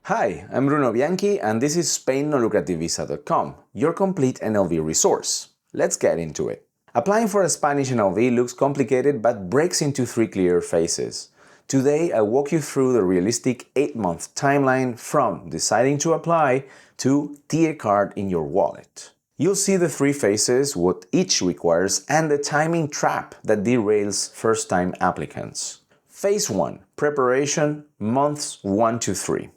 Hi, I'm Bruno Bianchi and this is SpainNoLucrativeVisa.com, your complete NLV resource. Let's get into it. Applying for a Spanish NLV looks complicated but breaks into 3 clear phases. Today I'll walk you through the realistic 8-month timeline from deciding to apply to TIE card in your wallet. You'll see the 3 phases, what each requires, and the timing trap that derails first-time applicants. Phase 1. Preparation, months 1 to 3.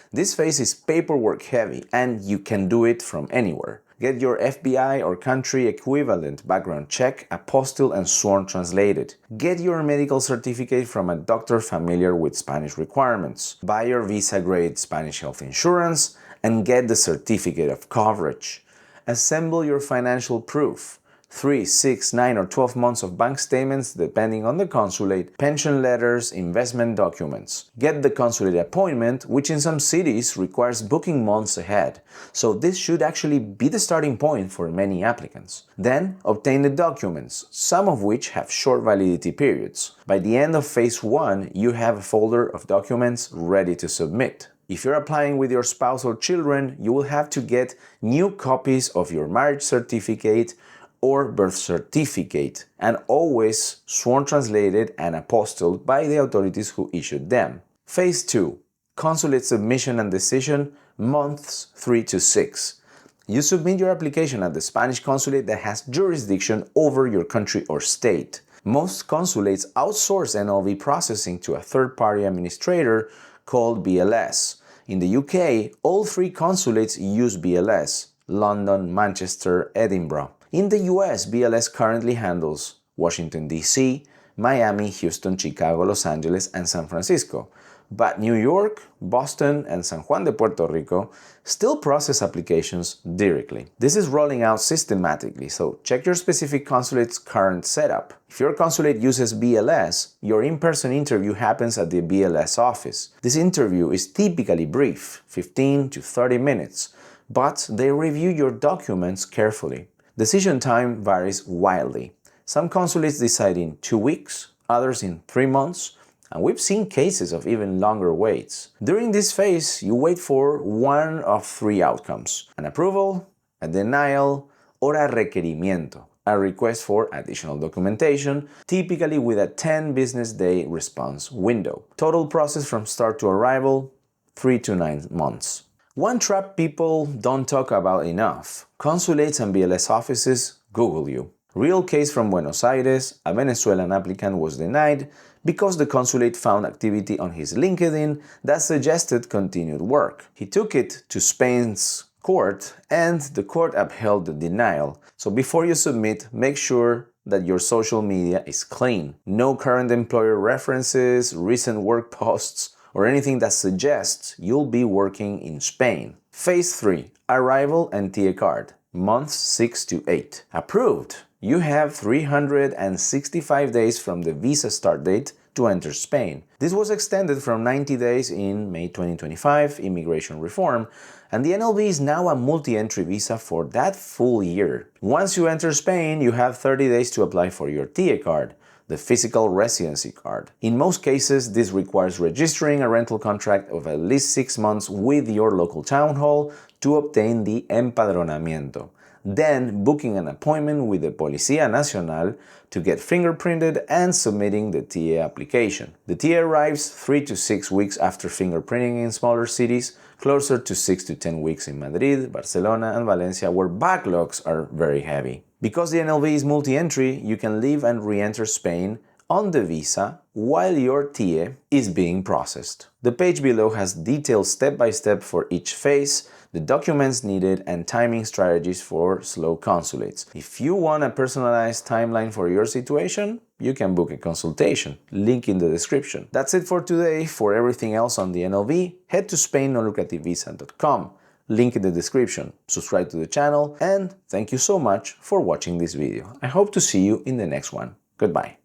This phase is paperwork heavy and you can do it from anywhere. Get your FBI or country equivalent background check, apostille and sworn translated. Get your medical certificate from a doctor familiar with Spanish requirements. Buy your visa-grade Spanish health insurance and get the certificate of coverage. Assemble your financial proof. 3, 6, 9 or 12 months of bank statements depending on the consulate, pension letters, investment documents. Get the consulate appointment, which in some cities requires booking months ahead, so this should actually be the starting point for many applicants. Then obtain the documents, some of which have short validity periods. By the end of phase 1, you have a folder of documents ready to submit. If you're applying with your spouse or children, you will have to get new copies of your marriage certificate or birth certificate, and always sworn translated and apostilled by the authorities who issued them. Phase 2. Consulate submission and decision, months 3 to 6. You submit your application at the Spanish consulate that has jurisdiction over your country or state. Most consulates outsource NLV processing to a third-party administrator called BLS. In the UK, all 3 consulates use BLS: London, Manchester, Edinburgh. In the US, BLS currently handles Washington, D.C., Miami, Houston, Chicago, Los Angeles, and San Francisco. But New York, Boston, and San Juan de Puerto Rico still process applications directly. This is rolling out systematically, so check your specific consulate's current setup. If your consulate uses BLS, your in-person interview happens at the BLS office. This interview is typically brief, 15 to 30 minutes, but they review your documents carefully. Decision time varies wildly. Some consulates decide in 2 weeks, others in 3 months, and we've seen cases of even longer waits. During this phase, you wait for one of 3 outcomes: an approval, a denial, or a requerimiento, a request for additional documentation, typically with a 10 business day response window. Total process from start to arrival, 3 to 9 months. One trap people don't talk about enough: consulates and BLS offices Google you. Real case from Buenos Aires, a Venezuelan applicant was denied because the consulate found activity on his LinkedIn that suggested continued work. He took it to Spain's court and the court upheld the denial. So before you submit, make sure that your social media is clean. No current employer references, recent work posts, or anything that suggests you'll be working in Spain. Phase 3. Arrival and TIE card, months 6 to 8. Approved. You have 365 days from the visa start date to enter Spain. This was extended from 90 days in May 2025 immigration reform, and the NLV is now a multi-entry visa for that full year. Once you enter Spain, you have 30 days to apply for your TIE card, the physical residency card. In most cases, this requires registering a rental contract of at least 6 months with your local town hall to obtain the empadronamiento. Then booking an appointment with the Policía Nacional to get fingerprinted and submitting the TIE application. The TIE arrives 3 to 6 weeks after fingerprinting in smaller cities, closer to 6 to 10 weeks in Madrid, Barcelona, and Valencia, where backlogs are very heavy. Because the NLV is multi-entry, you can leave and re-enter Spain on the visa while your TIE is being processed. The page below has detailed step-by-step for each phase, the documents needed, and timing strategies for slow consulates. If you want a personalized timeline for your situation, you can book a consultation. Link in the description. That's it for today. For everything else on the NLV, head to SpainNoLucrativeVisa.com. Link in the description. Subscribe to the channel, and thank you so much for watching this video. I hope to see you in the next one. Goodbye.